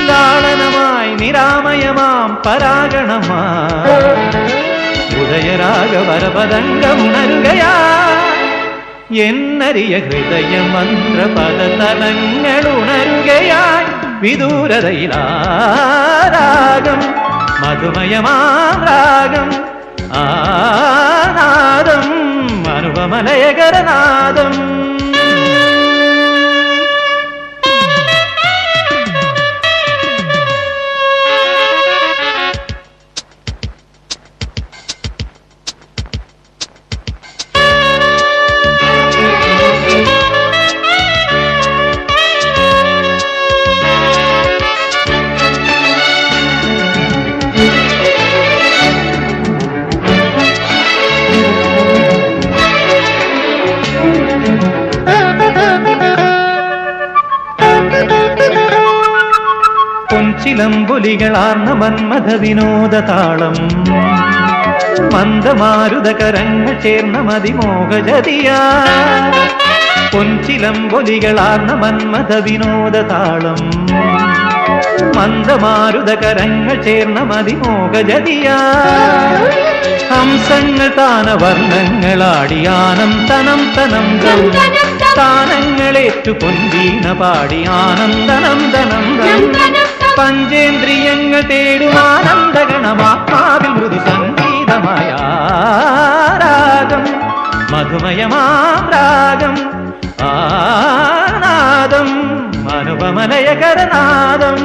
ലാളനമായി നിരാമയമാം പരാഗണമാ ഉദയരാഗവരപദംഗമുണരുകയാ എന്നറിയ ഹൃദയമന്ത്രപദതലങ്ങൾ ഉണരുകയായി വിദൂരതയിലാരാഗം മധുമയമാം രാഗം ആനാദം അനുപമലയകരനാദം. പൊൻചിലമ്പൊലികളാർന്ന മന്മഥ വിനോദതാളം മന്ദമാരുതകരങ്ങൾ ചേർന്ന മതിമോഹജതിയാ. പൊൻചിലമ്പൊലികളാർന്ന മന്മഥ വിനോദതാളം മന്ദമാരുതകരങ്ങൾ ചേർന്ന മതിമോഹജതിയാ. ഹംസങ്ങൾ താനവർണ്ണങ്ങളാടിയാനം തനം തനം താനങ്ങളേറ്റു പൊൻവീണ പാടിയാനന്ദനം ധനം പഞ്ചേന്ദ്രിയങ്ങൾ തേടുമാനന്ദഗണമാത്മാവിൽ മൃദു സംഗീതമായ രാഗം മധുമയമാം രാഗം ആനാദം അനുപമലയകരനാദം.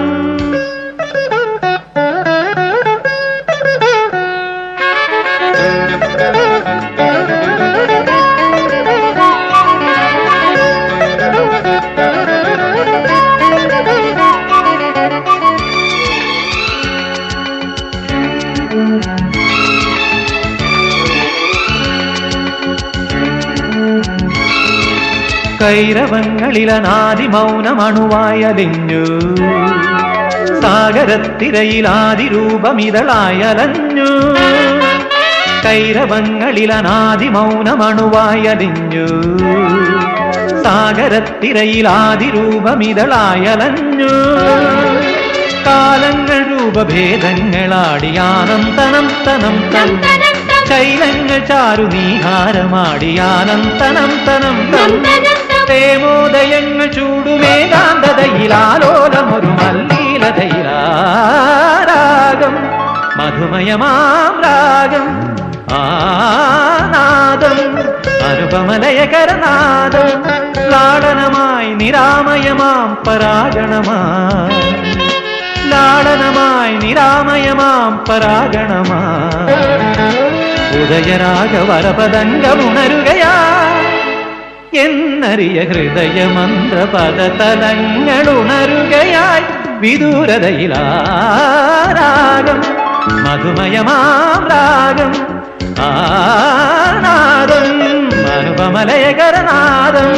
കൈരവങ്ങളിലനാദി മൗനമണുവായലിഞ്ഞു സാഗരത്തിരയിലാദിരൂപമിതളായലഞ്ഞു. കൈരവങ്ങളിലനാദി മൗനമണുവായലിഞ്ഞു സാഗരത്തിരയിലാദിരൂപമിതളായലഞ്ഞു. കാലങ്ങൾ രൂപഭേദങ്ങളാടിയാനന്തനം തനം തനം ശൈലങ്ങൾ ചാരുനീഹാരമാടിയാനന്തനം തനം തനം പ്രേമോദയങ്ങൾ ചൂടുമേകാന്തതയിലാലോലമൊരു മല്ലീലതയിലാരാഗം മധുമയമാം രാഗം ആനാദം അനുപമലയകരനാദം. ലാളനമായി നിരാമയമാം പരാഗണമായി ലാളനമായി നിരാമയമാം പരാഗണമായി ഉദയരാഗവരപദംഗമുണരുകയാ എന്നറിയ ഹൃദയമന്ത്രപദതലങ്ങൾ ഉണരുകയായി വിദൂരതയിലാരാഗം മധുമയമാം രാഗം ആനാദം അനുപമലയകരനാദം.